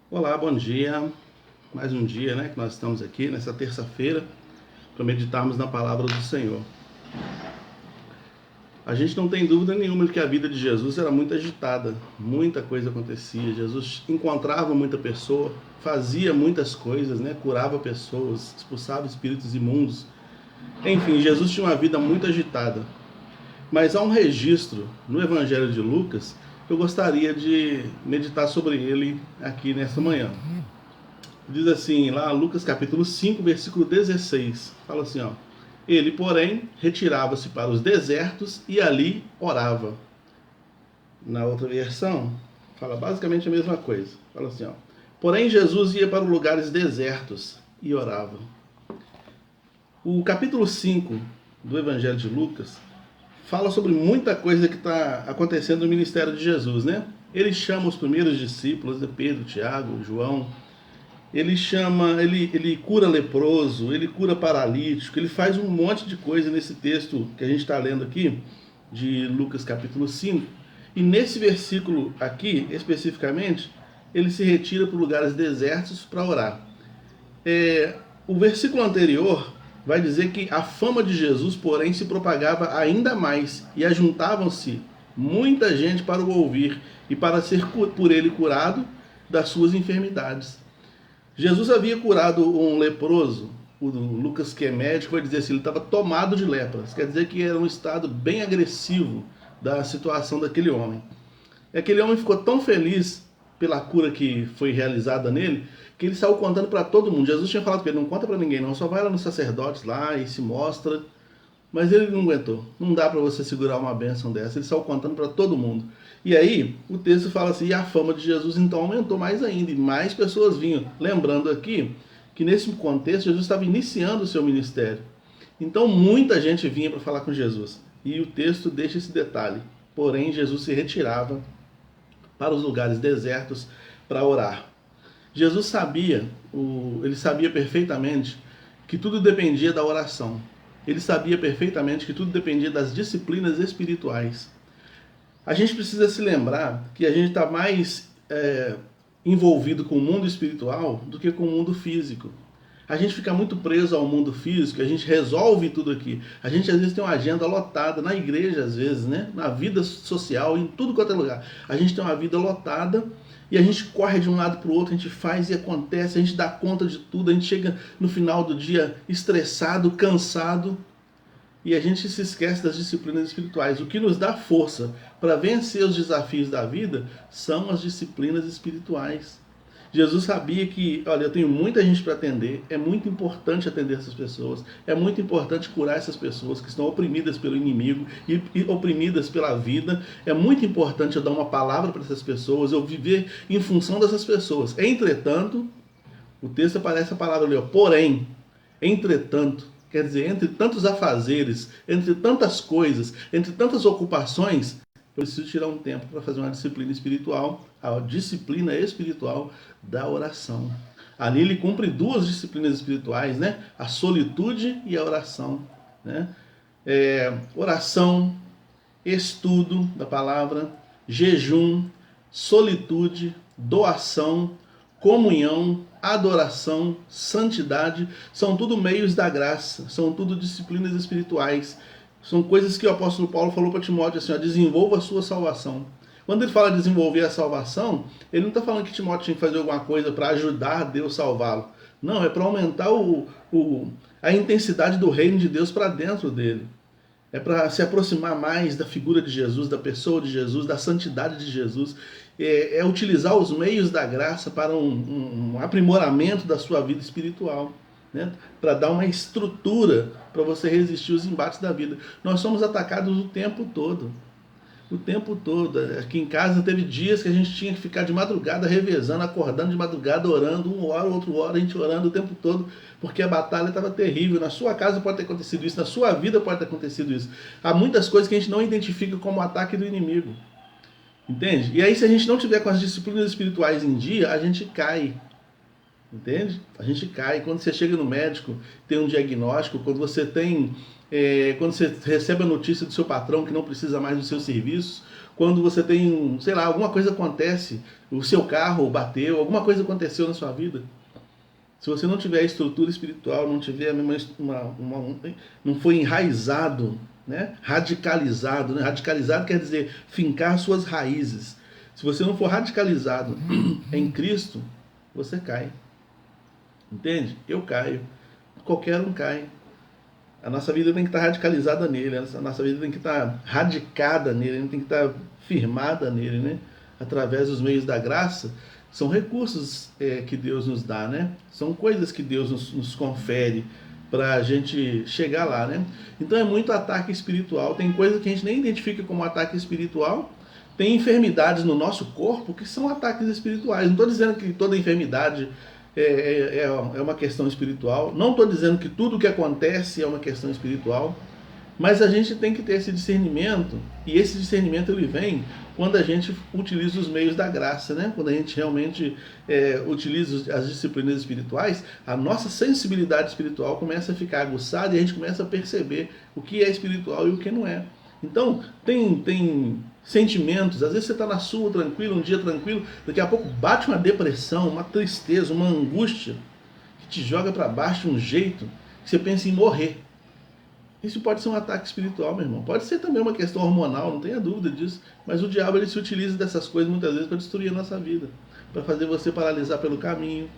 Olá, bom dia. Mais um dia, que nós estamos aqui nessa terça-feira para meditarmos na palavra do Senhor. A gente não tem dúvida nenhuma de que a vida de Jesus era muito agitada, muita coisa acontecia. Jesus encontrava muita pessoa, fazia muitas coisas, curava pessoas, expulsava espíritos imundos. Enfim, Jesus tinha uma vida muito agitada. Mas há um registro no Evangelho de Lucas que eu gostaria de meditar sobre ele aqui nesta manhã. Diz assim, lá Lucas capítulo 5, versículo 16, fala assim, ó: Ele, porém, retirava-se para os desertos e ali orava. Na outra versão, fala basicamente a mesma coisa. Fala assim, ó: Porém, Jesus ia para lugares desertos e orava. O capítulo 5 do Evangelho de Lucas fala sobre muita coisa que está acontecendo no ministério de Jesus, Ele chama os primeiros discípulos, Pedro, Tiago, João. Ele cura leproso, ele cura paralítico, ele faz um monte de coisa nesse texto que a gente está lendo aqui, de Lucas capítulo 5. E nesse versículo aqui, especificamente, ele se retira para lugares desertos para orar. O versículo anterior vai dizer que a fama de Jesus, porém, se propagava ainda mais e ajuntavam-se muita gente para o ouvir e para ser por ele curado das suas enfermidades. Jesus havia curado um leproso, o Lucas, que é médico, vai dizer assim, ele estava tomado de lepra. Isso quer dizer que era um estado bem agressivo da situação daquele homem. E aquele homem ficou tão feliz pela cura que foi realizada nele, que ele saiu contando para todo mundo. Jesus tinha falado para ele, não conta para ninguém não, só vai lá nos sacerdotes lá e se mostra. Mas ele não aguentou. Não dá para você segurar uma bênção dessa. Ele saiu contando para todo mundo. E aí, o texto fala assim, e a fama de Jesus então aumentou mais ainda, e mais pessoas vinham. Lembrando aqui que nesse contexto, Jesus estava iniciando o seu ministério. Então, muita gente vinha para falar com Jesus. E o texto deixa esse detalhe. Porém, Jesus se retirava para os lugares desertos para orar. Jesus ele sabia perfeitamente que tudo dependia da oração. Ele sabia perfeitamente que tudo dependia das disciplinas espirituais. A gente precisa se lembrar que a gente está mais envolvido com o mundo espiritual do que com o mundo físico. A gente fica muito preso ao mundo físico, a gente resolve tudo aqui. A gente às vezes tem uma agenda lotada, na igreja às vezes, na vida social, em tudo quanto é lugar. A gente tem uma vida lotada e a gente corre de um lado para o outro, a gente faz e acontece, a gente dá conta de tudo, a gente chega no final do dia estressado, cansado, e a gente se esquece das disciplinas espirituais. O que nos dá força para vencer os desafios da vida são as disciplinas espirituais. Jesus sabia que, olha, eu tenho muita gente para atender, é muito importante atender essas pessoas, é muito importante curar essas pessoas que estão oprimidas pelo inimigo e oprimidas pela vida, é muito importante eu dar uma palavra para essas pessoas, eu viver em função dessas pessoas. Entretanto, o texto aparece a palavra ali, ó, porém, entretanto, quer dizer, entre tantos afazeres, entre tantas coisas, entre tantas ocupações, eu preciso tirar um tempo para fazer uma disciplina espiritual, a disciplina espiritual da oração. Ali ele cumpre duas disciplinas espirituais, a solitude e a oração. Oração, estudo da palavra, jejum, solitude, doação, comunhão, adoração, santidade, são tudo meios da graça, são tudo disciplinas espirituais. São coisas que o apóstolo Paulo falou para Timóteo assim, ó, desenvolva a sua salvação. Quando ele fala desenvolver a salvação, ele não está falando que Timóteo tinha que fazer alguma coisa para ajudar Deus a salvá-lo. Não, é para aumentar a intensidade do reino de Deus para dentro dele. É para se aproximar mais da figura de Jesus, da pessoa de Jesus, da santidade de Jesus. É utilizar os meios da graça para um aprimoramento da sua vida espiritual. Para dar uma estrutura para você resistir os embates da vida. Nós somos atacados o tempo todo. O tempo todo. Aqui em casa teve dias que a gente tinha que ficar de madrugada revezando, acordando de madrugada, orando, uma hora, outra hora, a gente orando o tempo todo, porque a batalha estava terrível. Na sua casa pode ter acontecido isso, na sua vida pode ter acontecido isso. Há muitas coisas que a gente não identifica como ataque do inimigo. Entende? E aí, se a gente não tiver com as disciplinas espirituais em dia, a gente cai. Entende? A gente cai. Quando você chega no médico, tem um diagnóstico, quando você recebe a notícia do seu patrão que não precisa mais dos seus serviços, quando você tem, sei lá, alguma coisa acontece, o seu carro bateu, alguma coisa aconteceu na sua vida. Se você não tiver estrutura espiritual, não tiver não foi enraizado, né? Radicalizado, né? Radicalizado quer dizer fincar suas raízes. Se você não for radicalizado em Cristo, você cai. Entende? Eu caio. Qualquer um cai. A nossa vida tem que estar radicalizada nele, a nossa vida tem que estar radicada nele, tem que estar firmada nele, né? Através dos meios da graça. São recursos que Deus nos dá, né? São coisas que Deus nos confere para a gente chegar lá, né? Então é muito ataque espiritual. Tem coisas que a gente nem identifica como ataque espiritual. Tem enfermidades no nosso corpo que são ataques espirituais. Não estou dizendo que toda enfermidade é uma questão espiritual. Não estou dizendo que tudo que acontece é uma questão espiritual. Mas a gente tem que ter esse discernimento, e esse discernimento ele vem quando a gente utiliza os meios da graça, né? Quando a gente realmente utiliza as disciplinas espirituais, a nossa sensibilidade espiritual começa a ficar aguçada e a gente começa a perceber o que é espiritual e o que não é. Então, tem sentimentos, às vezes você está na sua tranquilo, um dia tranquilo, daqui a pouco bate uma depressão, uma tristeza, uma angústia, que te joga para baixo de um jeito que você pensa em morrer. Isso pode ser um ataque espiritual, meu irmão. Pode ser também uma questão hormonal, não tenha dúvida disso. Mas o diabo ele se utiliza dessas coisas muitas vezes para destruir a nossa vida, para fazer você paralisar pelo caminho.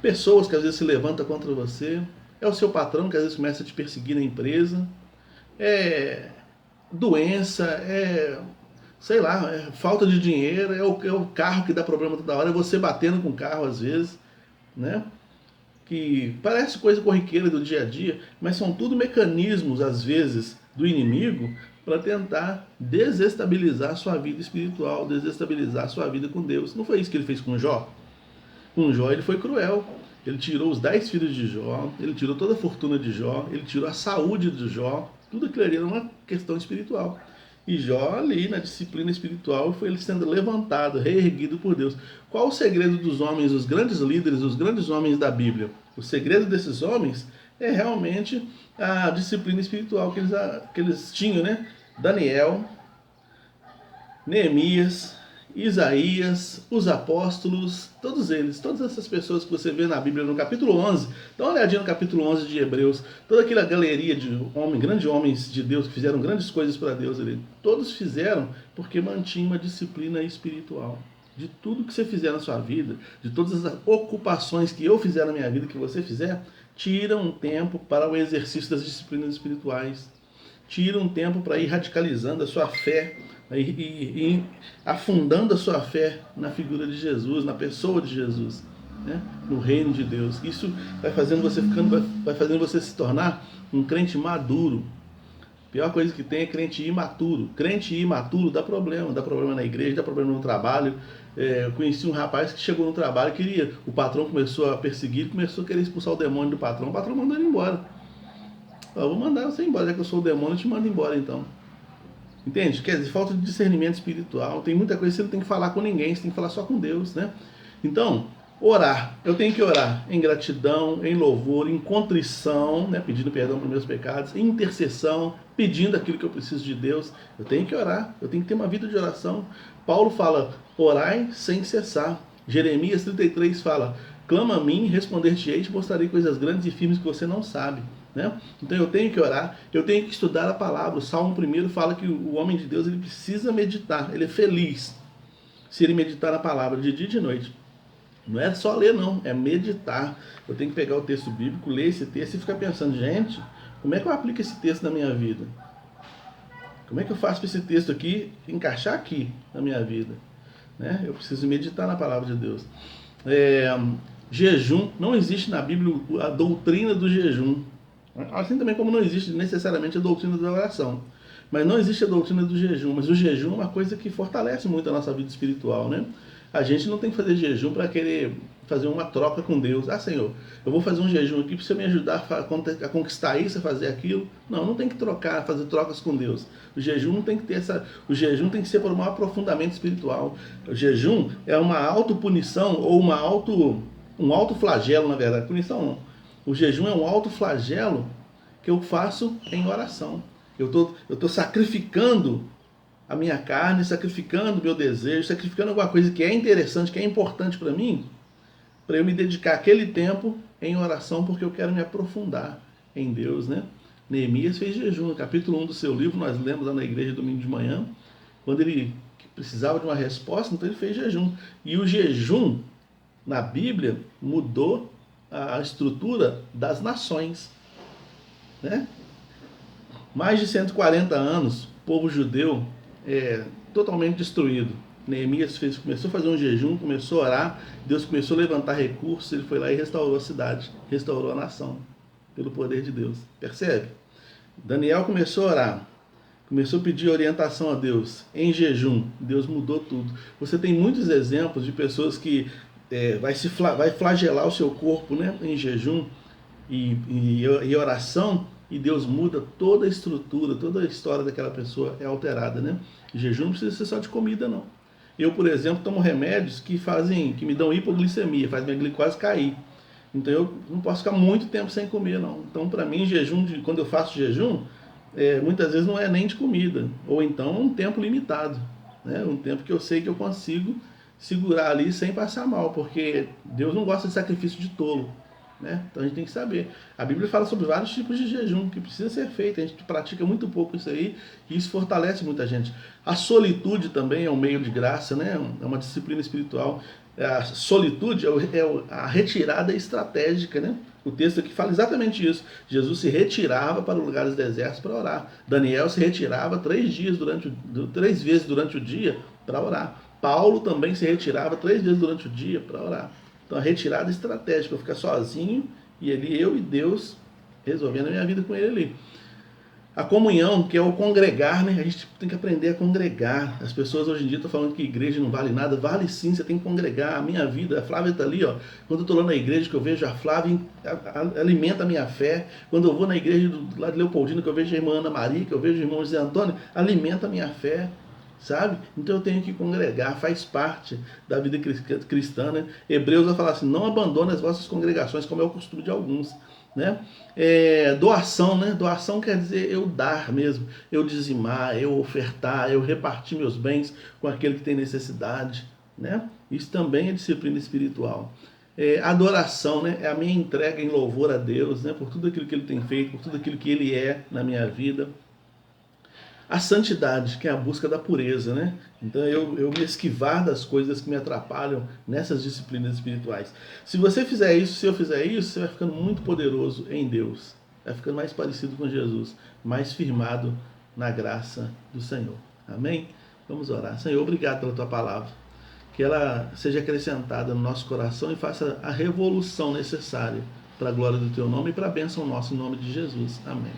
Pessoas que às vezes se levantam contra você. É o seu patrão que às vezes começa a te perseguir na empresa. É doença, sei lá, falta de dinheiro, é o carro que dá problema toda hora, é você batendo com o carro às vezes, né? Que parece coisa corriqueira do dia a dia, mas são tudo mecanismos, às vezes, do inimigo para tentar desestabilizar a sua vida espiritual, desestabilizar a sua vida com Deus. Não foi isso que ele fez com Jó? Com Jó ele foi cruel. Ele tirou os 10 filhos de Jó, ele tirou toda a fortuna de Jó, ele tirou a saúde de Jó, tudo aquilo ali era uma questão espiritual. E Jó ali na disciplina espiritual foi ele sendo levantado, reerguido por Deus. Qual o segredo dos homens, os grandes líderes, os grandes homens da Bíblia? O segredo desses homens é realmente a disciplina espiritual que eles tinham, né? Daniel, Neemias, Isaías, os apóstolos, todos eles, todas essas pessoas que você vê na Bíblia no capítulo 11, dá uma olhadinha no capítulo 11 de Hebreus, toda aquela galeria de grandes homens de Deus que fizeram grandes coisas para Deus ali, todos fizeram porque mantinham uma disciplina espiritual. De tudo que você fizer na sua vida, de todas as ocupações que eu fizer na minha vida, que você fizer, tira um tempo para o exercício das disciplinas espirituais. Tira um tempo para ir radicalizando a sua fé e afundando a sua fé na figura de Jesus, na pessoa de Jesus, né? No reino de Deus. Isso vai fazendo você se tornar um crente maduro. A pior coisa que tem é crente imaturo. Crente imaturo dá problema na igreja, dá problema no trabalho. Eu conheci um rapaz que chegou no trabalho, o patrão começou a perseguir, começou a querer expulsar o demônio do patrão. O patrão mandou ele embora. Eu vou mandar você embora, já que eu sou o demônio, eu te mando embora então. Entende? Quer dizer, falta de discernimento espiritual. Tem muita coisa que você não tem que falar com ninguém, você tem que falar só com Deus, né? Então, orar. Eu tenho que orar em gratidão, em louvor, em contrição, né? Pedindo perdão pelos meus pecados, em intercessão, pedindo aquilo que eu preciso de Deus. Eu tenho que orar, eu tenho que ter uma vida de oração. Paulo fala, orai sem cessar. Jeremias 33 fala, clama a mim, responder-te-ei, te mostrarei coisas grandes e firmes que você não sabe. Né? Então eu tenho que orar, eu tenho que estudar a palavra. O Salmo 1 fala que o homem de Deus ele precisa meditar, ele é feliz se ele meditar na palavra de dia e de noite. Não é só ler não, é meditar. Eu tenho que pegar o texto bíblico, ler esse texto e ficar pensando, gente, como é que eu aplico esse texto na minha vida? Como é que eu faço para esse texto aqui encaixar aqui na minha vida? Né? Eu preciso meditar na palavra de Deus. Jejum, não existe na Bíblia a doutrina do jejum. Assim também como não existe necessariamente a doutrina da oração. Mas não existe a doutrina do jejum. Mas o jejum é uma coisa que fortalece muito a nossa vida espiritual, né? A gente não tem que fazer jejum para querer fazer uma troca com Deus. Ah, Senhor, eu vou fazer um jejum aqui para você me ajudar a conquistar isso, a fazer aquilo. Não, não tem que fazer trocas com Deus. O jejum não tem que ter o jejum tem que ser por um aprofundamento espiritual. O jejum é uma autopunição ou um autoflagelo, na verdade. Punição não. O jejum é um autoflagelo que eu faço em oração. Eu tô sacrificando a minha carne, sacrificando o meu desejo, sacrificando alguma coisa que é interessante, que é importante para mim, para eu me dedicar aquele tempo em oração, porque eu quero me aprofundar em Deus, né? Neemias fez jejum. No capítulo 1 do seu livro, nós lemos lá na igreja domingo de manhã, quando ele precisava de uma resposta, então ele fez jejum. E o jejum, na Bíblia, mudou a estrutura das nações, né? Mais de 140 anos, o povo judeu totalmente destruído. Neemias começou a fazer um jejum, começou a orar, Deus começou a levantar recursos, ele foi lá e restaurou a cidade, restaurou a nação, pelo poder de Deus. Percebe? Daniel começou a orar, começou a pedir orientação a Deus, em jejum, Deus mudou tudo. Você tem muitos exemplos de pessoas que vai flagelar o seu corpo, né, em jejum e oração, e Deus muda toda a estrutura, toda a história daquela pessoa é alterada, né? Jejum não precisa ser só de comida, não. Eu, por exemplo, tomo remédios que me dão hipoglicemia, faz minha glicose cair. Então eu não posso ficar muito tempo sem comer, não. Então, para mim, quando eu faço jejum, muitas vezes não é nem de comida, ou então um tempo limitado, né? Um tempo que eu sei que eu consigo segurar ali sem passar mal, porque Deus não gosta de sacrifício de tolo, né? Então a gente tem que saber. A Bíblia fala sobre vários tipos de jejum que precisa ser feito. A gente pratica muito pouco isso aí e isso fortalece muita gente. A solitude também é um meio de graça, né? É uma disciplina espiritual. A solitude é a retirada estratégica, né? O texto aqui fala exatamente isso. Jesus se retirava para lugares desertos para orar. Daniel se retirava 3 vezes durante o dia para orar. Paulo também se retirava 3 vezes durante o dia para orar. Então a retirada estratégica, eu ficar sozinho e ali eu e Deus resolvendo a minha vida com ele ali. A comunhão, que é o congregar, né? A gente tem que aprender a congregar. As pessoas hoje em dia estão falando que igreja não vale nada. Vale sim, você tem que congregar. A minha vida, a Flávia está ali, ó. Quando eu estou lá na igreja, que eu vejo a Flávia, alimenta a minha fé. Quando eu vou na igreja do lado de Leopoldina, que eu vejo a irmã Ana Maria, que eu vejo o irmão José Antônio, alimenta a minha fé. Sabe? Então eu tenho que congregar, faz parte da vida cristã, né? Hebreus vai falar assim, não abandone as vossas congregações, como é o costume de alguns, né? Doação, né? Doação quer dizer eu dar mesmo, eu dizimar, eu ofertar, eu repartir meus bens com aquele que tem necessidade, né? Isso também é disciplina espiritual. Adoração, né? É a minha entrega em louvor a Deus, né? Por tudo aquilo que Ele tem feito, por tudo aquilo que Ele é na minha vida. A santidade, que é a busca da pureza, né? Então eu me esquivar das coisas que me atrapalham nessas disciplinas espirituais. Se você fizer isso, se eu fizer isso, você vai ficando muito poderoso em Deus. Vai ficando mais parecido com Jesus, mais firmado na graça do Senhor. Amém? Vamos orar. Senhor, obrigado pela tua palavra. Que ela seja acrescentada no nosso coração e faça a revolução necessária para a glória do teu nome e para a bênção nossa, em nome de Jesus. Amém.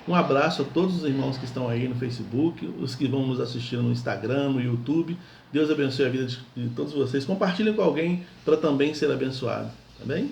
Um abraço a todos os irmãos que estão aí no Facebook, os que vão nos assistir no Instagram, no YouTube. Deus abençoe a vida de todos vocês. Compartilhem com alguém para também ser abençoado. Tá bem?